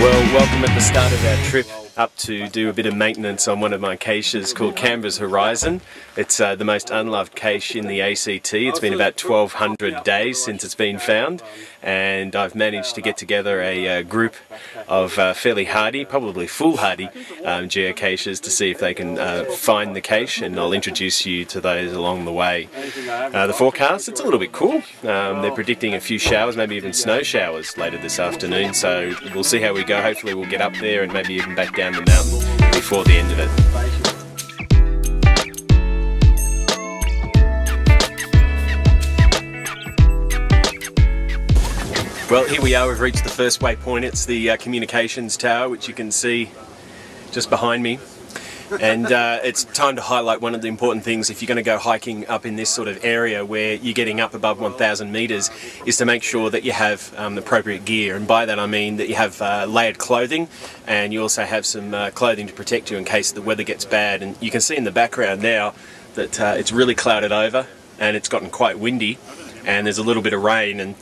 Well, welcome at the start of our trip up to do a bit of maintenance on one of my caches called Canberra's Horizon. It's the most unloved cache in the ACT. It's been about 1,200 days since it's been found, and I've managed to get together a group of fairly hardy, probably foolhardy geocachers to see if they can find the cache, and I'll introduce you to those along the way. The forecast, it's a little bit cool. They're predicting a few showers, maybe even snow showers later this afternoon, so we'll see how we go. Hopefully we'll get up there and maybe even back down the mountain before the end of it. Well, here we are, we've reached the first waypoint. It's the communications tower, which you can see just behind me. And it's time to highlight one of the important things if you're going to go hiking up in this sort of area where you're getting up above 1,000 meters, is to make sure that you have the appropriate gear. And by that I mean that you have layered clothing, and you also have some clothing to protect you in case the weather gets bad. And you can see in the background now that it's really clouded over and it's gotten quite windy, and there's a little bit of rain, and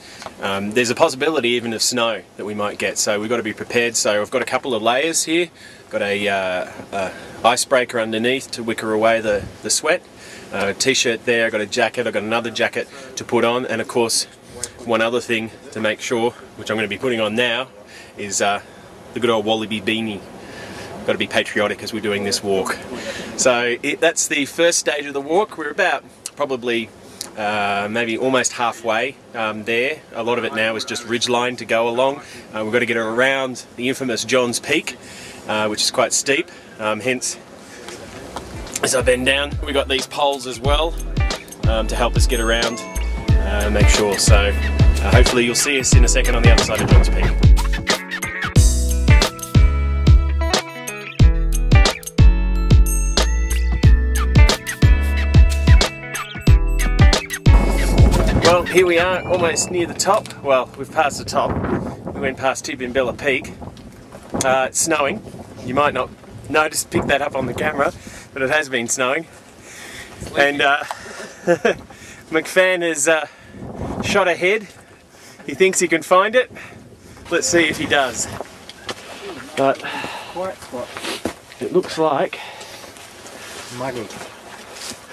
there's a possibility even of snow that we might get, so we've got to be prepared. So I've got a couple of layers here. Got a icebreaker underneath to wicker away the sweat, a t-shirt there, I've got a jacket, I've got another jacket to put on, and of course one other thing to make sure, which I'm going to be putting on now, is the good old wallaby beanie. Got to be patriotic as we're doing this walk. So that's the first stage of the walk. We're about probably maybe almost halfway there. A lot of it now is just ridgeline to go along. We've got to get around the infamous John's Peak, which is quite steep, hence as I bend down we've got these poles as well to help us get around and make sure. So hopefully you'll see us in a second on the other side of John's Peak. Well, here we are, almost near the top. Well, we've passed the top. We went past Tidbinbilla Peak. It's snowing. You might not pick that up on the camera, but it has been snowing. And McFan has shot ahead. He thinks he can find it. Let's see if he does. But it looks like... Muggled.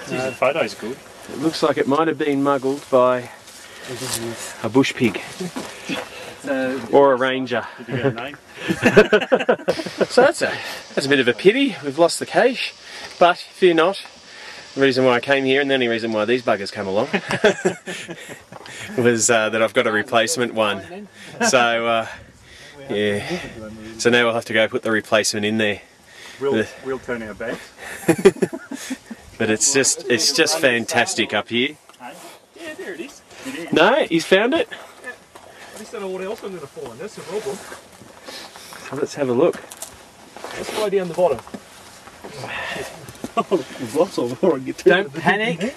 The photo's good. It looks like it might have been muggled by a bush pig. Or a ranger. Did you get a name? So that's a bit of a pity. We've lost the cache, but fear not. The reason why I came here, and the only reason why these buggers come along, was that I've got a replacement one. So yeah. So now we'll have to go put the replacement in there. We'll turn our back. But it's just fantastic up here. Yeah, there it is. No, he's found it. I just don't know what else I'm going to find. That's the problem. So let's have a look. Let's go down the bottom. There's lots of before I get to Don't panic.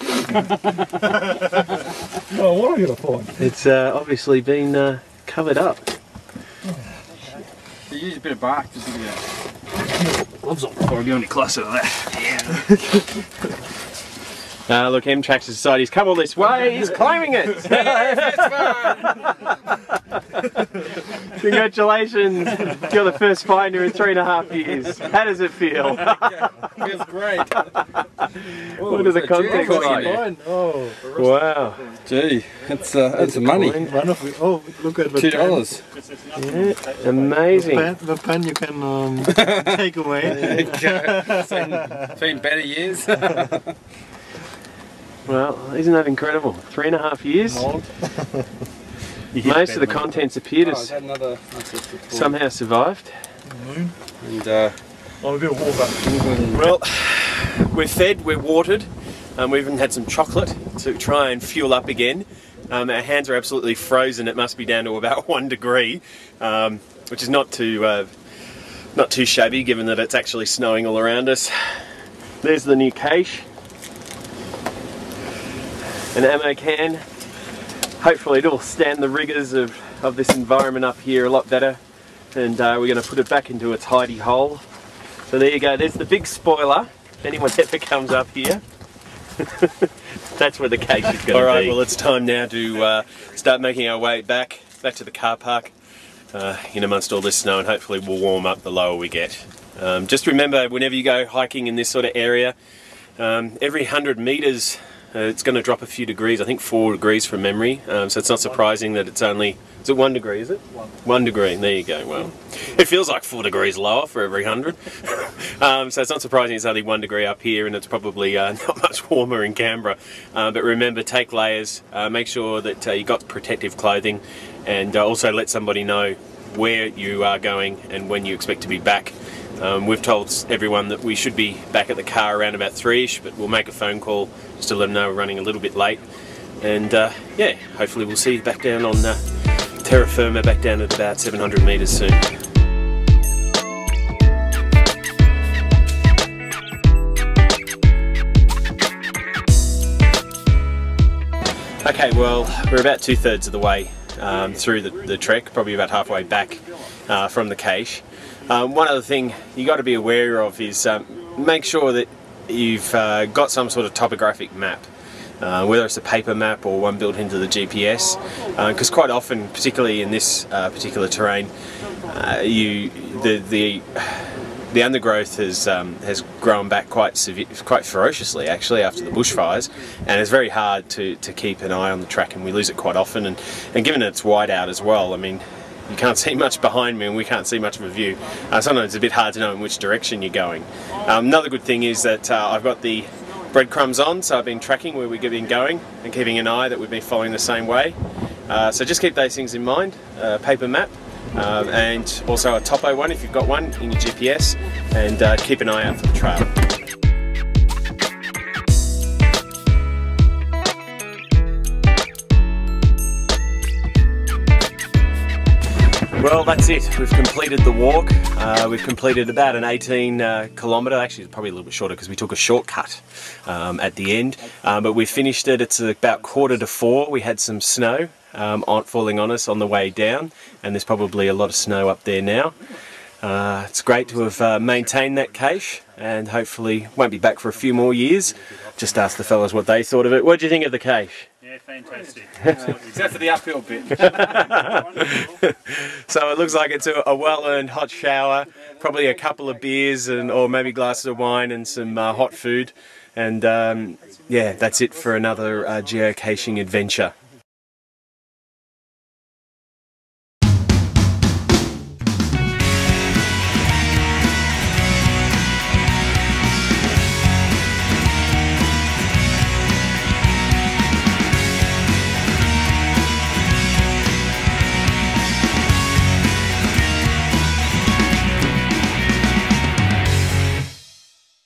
Oh, what am I going to find? It's obviously been covered up. You use a bit of bark just to get it. Gloves on before I go any closer to that. Look, M-Trax decided he's come all this way, he's climbing it! Congratulations! You're the first finder in 3.5 years. How does it feel? Feels great. What are the context like? Oh, Wow. Gee, that's money. oh, look at the $2. Yeah, amazing. The pen you can take away. It's been better years. Well, isn't that incredible? 3.5 years? Most of the contents appear to somehow survived. And I'm a bit of water. Well, we're fed, we're watered, we even had some chocolate to try and fuel up again. Our hands are absolutely frozen. It must be down to about 1 degree, which is not too shabby given that it's actually snowing all around us. There's the new cache. An ammo can. Hopefully it'll stand the rigours of this environment up here a lot better, and we're going to put it back into its hidey hole. So there you go, there's the big spoiler if anyone ever comes up here. That's where the cache is going to be. Alright, well it's time now to start making our way back to the car park. in amongst all this snow, and hopefully we'll warm up the lower we get. Just remember, whenever you go hiking in this sort of area, every 100 metres it's going to drop a few degrees, I think 4 degrees from memory, so it's not surprising that it's only, is it 1 degree, is it? 1 degree, there you go. Well, it feels like 4 degrees lower for every 100. So it's not surprising it's only 1 degree up here, and it's probably not much warmer in Canberra. But remember, take layers, make sure that you've got protective clothing, and also let somebody know where you are going and when you expect to be back. We've told everyone that we should be back at the car around about 3ish, but we'll make a phone call just to let them know we're running a little bit late. And yeah, hopefully we'll see you back down on terra firma, back down at about 700 metres soon. Okay, well, we're about 2/3 of the way through the trek, probably about halfway back from the cache. One other thing you got to be aware of is make sure that you've got some sort of topographic map, whether it's a paper map or one built into the GPS, because quite often, particularly in this particular terrain, the undergrowth has grown back quite ferociously actually after the bushfires, and it's very hard to keep an eye on the track, and we lose it quite often. And given it's white out as well, I mean, you can't see much behind me and we can't see much of a view. Sometimes it's a bit hard to know in which direction you're going. Another good thing is that I've got the breadcrumbs on, so I've been tracking where we've been going and keeping an eye that we've been following the same way. So just keep those things in mind, paper map, and also a topo one if you've got one in your GPS, and keep an eye out for the trail. Well, that's it. We've completed the walk. We've completed about an 18 kilometre, actually probably a little bit shorter because we took a shortcut at the end, but we finished it. It's about 3:45. We had some snow falling on us on the way down, and there's probably a lot of snow up there now. It's great to have maintained that cache, and hopefully won't be back for a few more years. Just ask the fellas what they thought of it. What did you think of the cache? Yeah, fantastic. Except for the uphill bit. So it looks like it's a well-earned hot shower, probably a couple of beers or maybe glasses of wine and some hot food. And yeah, that's it for another geocaching adventure.